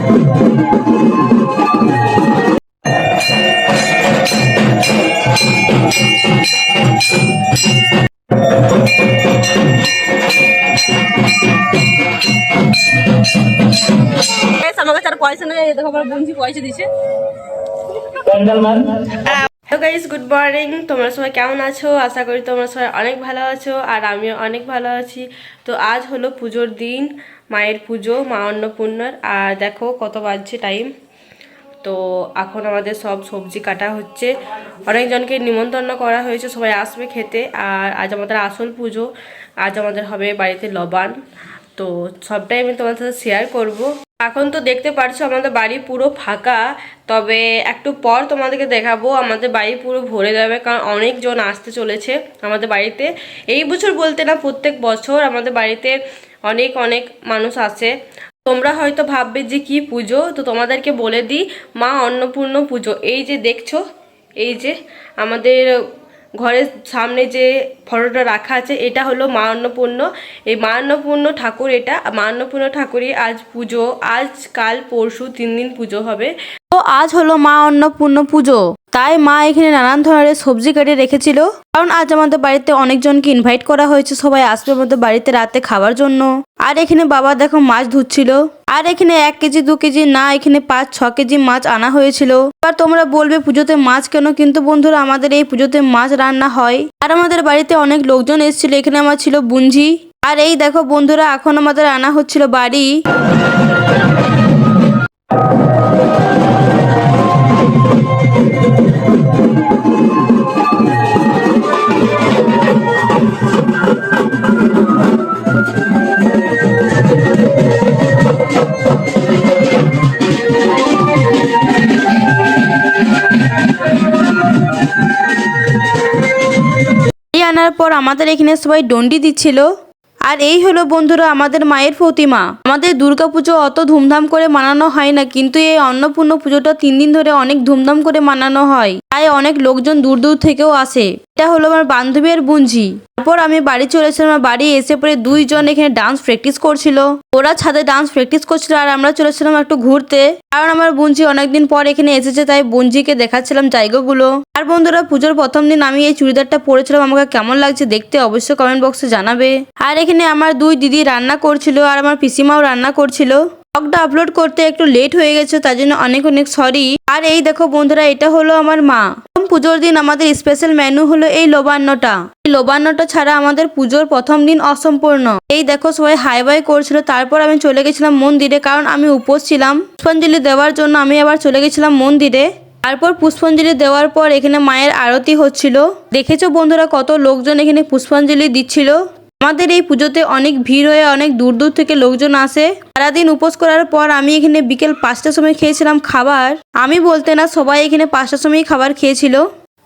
আমাকে তার পয়সা নেই, দেখো আমার বন্ধু পয়সা দিছে। Hello guys, good morning. তোমরা সবাই কেমন আছো? আশা করি তোমরা সবাই অনেক ভালো আছো, আর আমিও অনেক ভালো আছি। তো আজ হলো পুজোর দিন, মায়ের পুজো, মা অন্নপূর্ণার। আর দেখো কত বাজছে টাইম। তো এখন আমাদের সব সবজি কাটা হচ্ছে, অনেকজনকে নিমন্ত্রণ করা হয়েছে, সবাই আসবে খেতে। আর আজ আমাদের আসল পুজো, আজ আমাদের হবে বাড়িতে লবান। তো সবটাই আমি তোমাদের সাথে শেয়ার করব। এখন তো দেখতে পারছো আমাদের বাড়ি পুরো ফাঁকা, তবে একটু পর তোমাদেরকে দেখাবো আমাদের বাড়ি পুরো ভরে যাবে, কারণ অনেকজন আসতে চলেছে আমাদের বাড়িতে। এই বছর বলতে না, প্রত্যেক বছর আমাদের বাড়িতে অনেক অনেক মানুষ আসে। তোমরা হয়তো ভাববে যে কি পুজো, তো তোমাদেরকে বলে দিই, মা অন্নপূর্ণ পুজো। এই যে দেখছো, এই যে আমাদের ঘরের সামনে যে ফটোটা রাখা আছে, এটা হলো মা অন্নপূর্ণ। এই মা অন্নপূর্ণ ঠাকুর, এটা মা অন্নপূর্ণ ঠাকুরই আজ পুজো। আজ কাল পরশু 3 দিন পুজো হবে। তো আজ হলো মা অন্নপূর্ণ পুজো, তাই মা এখানে নানান ধরনের সবজি কেটে রেখেছিল, কারণ আজ আমাদের বাড়িতে অনেকজনকে ইনভাইট করা হয়েছে, সবাই আসবে আমাদের বাড়িতে রাতে খাওয়ার জন্য। আর এখানে বাবা দেখো মাছ ধুচ্ছিল। আর এখানে 1 কেজি 2 কেজি না, এখানে 5-6 কেজি মাছ আনা হয়েছিল। আর তোমরা বলবে পুজোতে মাছ কেন, কিন্তু বন্ধুরা আমাদের এই পুজোতে মাছ রান্না হয়। আর আমাদের বাড়িতে অনেক লোকজন এসেছিল, এখানে আমার ছিল বুঞ্জি। আর এই দেখো বন্ধুরা, এখন আমাদের আনা হচ্ছিল বাড়ি। আনার পর আমাদের এখানে সবাই ডন্ডি দিচ্ছিল। আর এই হলো বন্ধুরা আমাদের মায়ের প্রতিমা। আমাদের দুর্গাপুজো অত ধুমধাম করে মানানো হয় না, কিন্তু এই অন্নপূর্ণ পুজোটা 3 দিন ধরে অনেক ধুমধাম করে মানানো হয়, তাই অনেক লোকজন দূর দূর থেকেও আসে। এটা হলো আমার বান্ধবী আর বুঞ্জি। তারপর আমি বাড়ি চলেছিলাম। বাড়ি এসে পরে 2 জন এখানে ডান্স প্র্যাকটিস করছিল। ওরা ছাদে ডান্স প্র্যাকটিস করছিল, আর আমরা চলেছিলাম একটু ঘুরতে, কারণ আমার বুঞ্জি অনেকদিন পর এখানে এসেছে, তাই বুঞ্জিকে দেখাচ্ছিলাম জায়গাগুলো। আর বন্ধুরা পুজোর প্রথম দিন আমি এই চুড়িদারটা পরেছিলাম, আমাকে কেমন লাগছে দেখতে অবশ্যই কমেন্ট বক্সে জানাবে। আর এখানে আমার 2 দিদি রান্না করছিল, আর আমার পিসিমাও রান্না করছিল। ব্লগটা আপলোড করতে একটু লেট হয়ে গেছে, তার জন্য অনেক অনেক সরি। আর এই দেখো বন্ধুরা, এটা হলো আমার মা। পুজোর দিন আমাদের স্পেশাল মেনু হলো এই লবান্নটা। এই লবান্নটা ছাড়া আমাদের পুজোর প্রথম দিন অসম্পূর্ণ। এই দেখো সবাই হাই বাই করছিল। তারপর আমি চলে গেছিলাম মন্দিরে, কারণ আমি উপোস ছিলাম। পুষ্পাঞ্জলি দেওয়ার জন্য আমি আবার চলে গেছিলাম মন্দিরে। তারপর পুষ্পাঞ্জলি দেওয়ার পর এখানে মায়ের আরতি হচ্ছিল। দেখেছো বন্ধুরা কত লোকজন এখানে পুষ্পাঞ্জলি দিচ্ছিল। আমাদের এই পুজোতে অনেক ভিড় হয়ে অনেক দূর দূর থেকে লোকজন আসে। সারাদিন উপোস করার পর আমি এখানে বিকেল 5টার সময় খেয়েছিলাম খাবার। আমি বলতে না, সবাই এখানে 5টার সময় খাবার খেয়েছিল।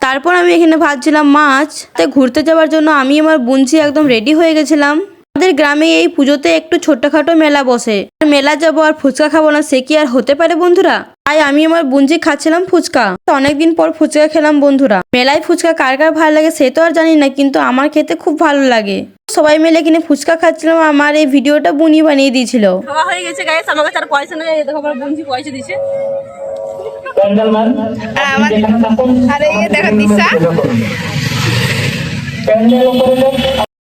তারপর আমি এখানে ভাজছিলাম মাছ। তাই ঘুরতে যাওয়ার জন্য আমি আমার বুঞ্জি একদম রেডি হয়ে গেছিলাম। আমাদের গ্রামে এই পুজোতে একটু ছোটখাটো মেলা বসে। মেলা যাবো আর ফুচকা খাবো না, সে কি আর হতে পারে বন্ধুরা? তাই আমি আমার বুঞ্জি খাচ্ছিলাম ফুচকা। অনেকদিন পর ফুচকা খেলাম বন্ধুরা। মেলায় ফুচকা কার কার ভালো লাগে সে তো আর জানি না, কিন্তু আমার খেতে খুব ভালো লাগে। সবাই মিলে কিনে ফুচকা খাচ্ছিলাম। আমার এই ভিডিওটা বুনি বানিয়ে দিয়েছিল। খাওয়া হয়ে গেছে গাইস, আমার কাছে আর পয়সা নেই, দেখো আমার বুঞ্জি পয়সা দিয়েছে।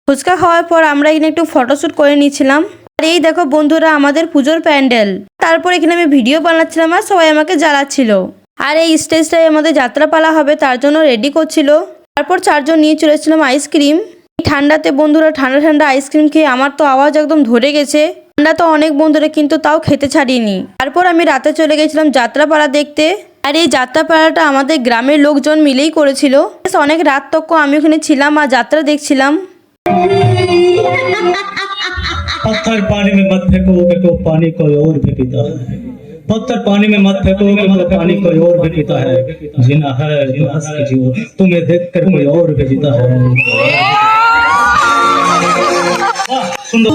ফুচকা খাওয়ার পর আমরা এখানে একটু ফটোশুট করে নিয়েছিলাম। আর এই দেখো বন্ধুরা আমাদের পুজোর প্যান্ডেল। তারপর এখানে আমি ভিডিও বানাচ্ছিলাম আর সবাই আমাকে জ্বালাচ্ছিল। আর এই স্টেজটাই আমাদের যাত্রাপালা হবে, তার জন্য রেডি করছিল। তারপর 4 জন নিয়ে চলেছিলাম আইসক্রিম। ঠান্ডাতে বন্ধুরা ঠান্ডা ঠান্ডা আইসক্রিম খেয়ে আমার তো আওয়াজ একদম ধরে গেছে। ঠান্ডা তো অনেক বন্ধুরা, কিন্তু তাও খেতে ছাড়িনি। তারপর আমি রাতে চলে গেছিলাম যাত্রাপালা দেখতে। আর এই যাত্রাপালাটা আমাদের গ্রামের লোকজন মিলেই করেছিল। অনেক রাত তক আমি ওখানে ছিলাম আর যাত্রা দেখছিলাম। पत्थर पानी में मत फेंकोगे तो पानी कोई और भी पीता है। पत्थर पानी में मत फेंकोगे तो पानी कोई और भी पीता है। जीना है तो हंस के जियो, तुम्हें देखकर कोई और भी जीता है। सुंदर